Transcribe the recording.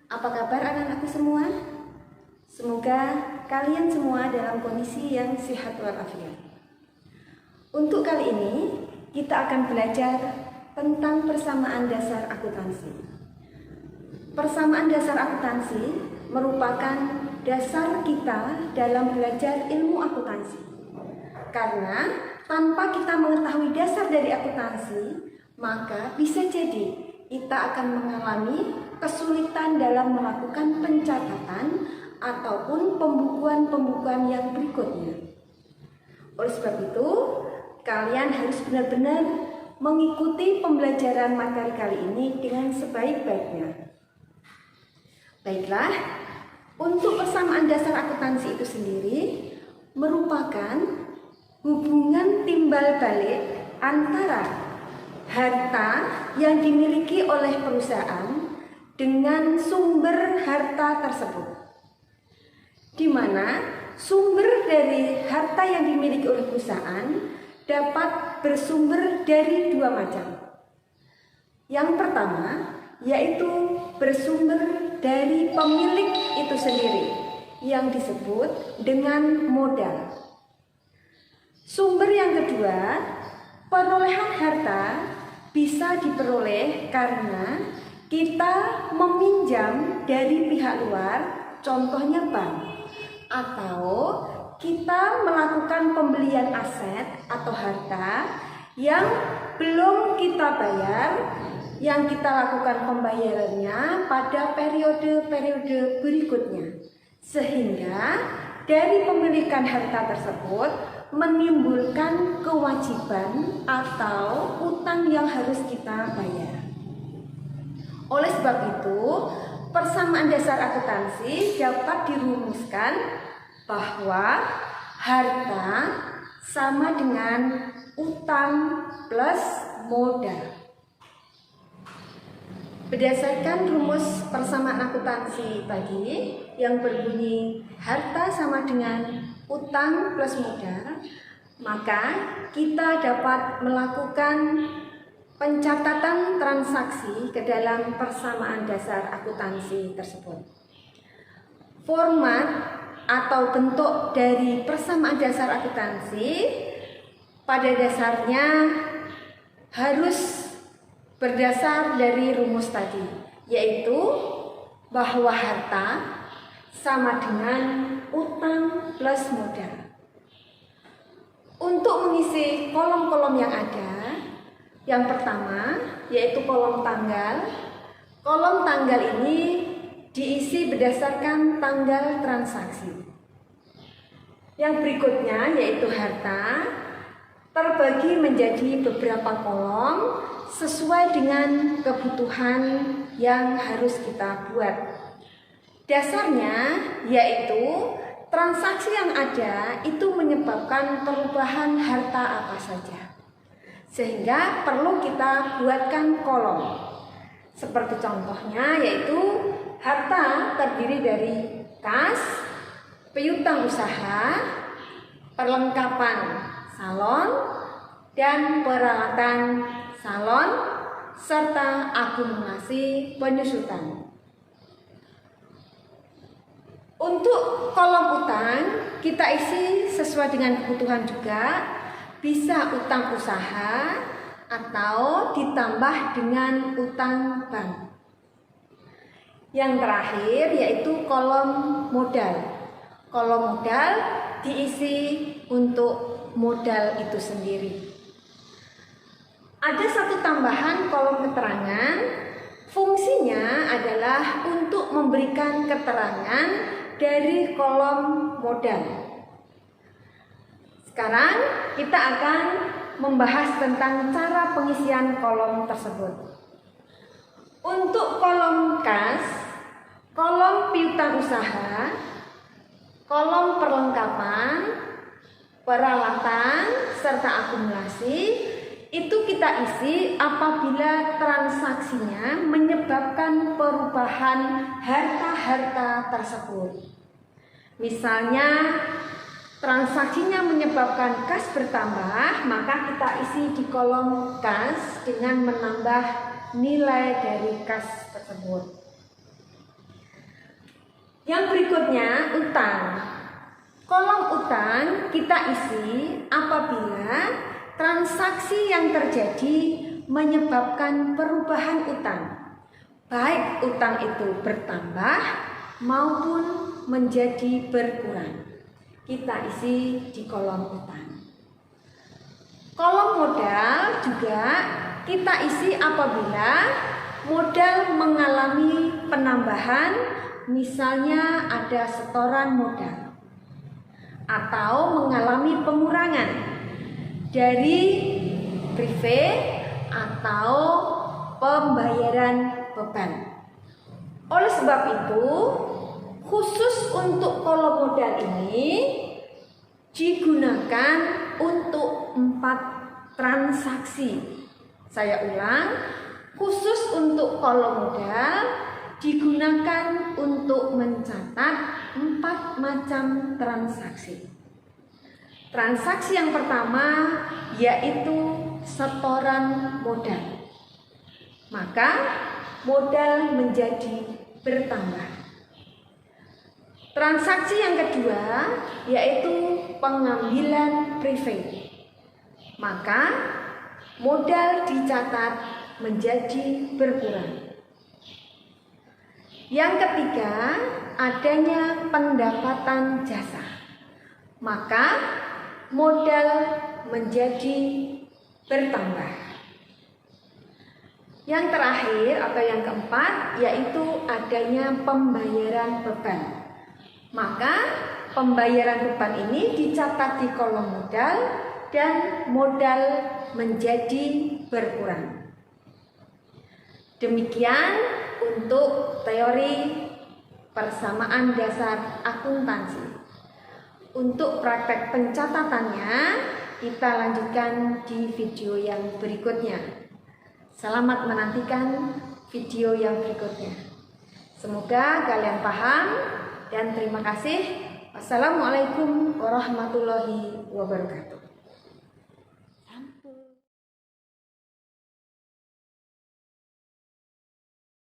Apa kabar anak-anakku semua? Semoga kalian semua dalam kondisi yang sehat walafiat. Untuk kali ini, kita akan belajar tentang persamaan dasar akuntansi. Persamaan dasar akuntansi merupakan dasar kita dalam belajar ilmu akuntansi. Karena tanpa kita mengetahui dasar dari akuntansi, maka bisa jadi kita akan mengalami kesulitan dalam melakukan pencatatan ataupun pembukuan-pembukuan yang berikutnya. Oleh sebab itu, kalian harus benar-benar mengikuti pembelajaran materi kali ini dengan sebaik-baiknya. Baiklah, untuk persamaan dasar akuntansi itu sendiri merupakan hubungan timbal balik antara harta yang dimiliki oleh perusahaan dengan sumber harta tersebut, di mana sumber dari harta yang dimiliki oleh perusahaan dapat bersumber dari dua macam. Yang pertama yaitu bersumber dari pemilik itu sendiri yang disebut dengan modal. Sumber yang kedua, perolehan harta bisa diperoleh karena kita meminjam dari pihak luar, contohnya bank, atau kita melakukan pembelian aset atau harta yang belum kita bayar, yang kita lakukan pembayarannya pada periode-periode berikutnya, sehingga dari pemilikan harta tersebut menimbulkan kewajiban atau utang yang harus kita bayar. Oleh sebab itu, persamaan dasar akuntansi dapat dirumuskan bahwa harta sama dengan utang plus modal. Berdasarkan rumus persamaan akuntansi tadi yang berbunyi harta sama dengan utang plus modal, maka kita dapat melakukan pencatatan transaksi ke dalam persamaan dasar akuntansi tersebut. Format atau bentuk dari persamaan dasar akuntansi pada dasarnya harus berdasar dari rumus tadi, yaitu bahwa harta sama dengan utang plus modal. Untuk mengisi kolom-kolom yang ada, yang pertama yaitu kolom tanggal. Kolom tanggal ini diisi berdasarkan tanggal transaksi. Yang berikutnya yaitu harta terbagi menjadi beberapa kolom sesuai dengan kebutuhan yang harus kita buat. Dasarnya yaitu transaksi yang ada itu menyebabkan perubahan harta apa saja, sehingga perlu kita buatkan kolom. Seperti contohnya yaitu harta terdiri dari kas, piutang usaha, perlengkapan salon, dan peralatan salon, serta akumulasi penyusutan. Untuk kolom utang kita isi sesuai dengan kebutuhan juga, bisa utang usaha atau ditambah dengan utang bank. Yang terakhir yaitu kolom modal. Kolom modal diisi untuk modal itu sendiri. Ada satu tambahan kolom keterangan, fungsinya adalah untuk memberikan keterangan dari kolom modal. Sekarang kita akan membahas tentang cara pengisian kolom tersebut. Untuk kolom kas, kolom piutang usaha, kolom perlengkapan, peralatan, serta akumulasi, itu kita isi apabila transaksinya menyebabkan perubahan harta-harta tersebut. Misalnya transaksinya menyebabkan kas bertambah, maka kita isi di kolom kas dengan menambah nilai dari kas tersebut. Yang berikutnya, utang. Kolom utang kita isi apabila transaksi yang terjadi menyebabkan perubahan utang, baik utang itu bertambah maupun menjadi berkurang. Kita isi di kolom utang. Kolom modal juga kita isi apabila modal mengalami penambahan, misalnya ada setoran modal, atau mengalami pengurangan dari prive atau pembayaran beban. Oleh sebab itu, khusus untuk kolom modal ini digunakan untuk 4 transaksi. Saya ulang, khusus untuk kolom modal digunakan untuk mencatat 4 macam transaksi. Transaksi yang pertama yaitu setoran modal. Maka modal menjadi bertambah. Transaksi yang kedua yaitu pengambilan prive. Maka modal dicatat menjadi berkurang. Yang ketiga, adanya pendapatan jasa. Maka modal menjadi bertambah. Yang terakhir atau yang keempat yaitu adanya pembayaran beban. Maka pembayaran beban ini dicatat di kolom modal dan modal menjadi berkurang. Demikian untuk teori persamaan dasar akuntansi. Untuk praktek pencatatannya kita lanjutkan di video yang berikutnya. Selamat menantikan video yang berikutnya. Semoga kalian paham dan terima kasih. Wassalamualaikum warahmatullahi wabarakatuh.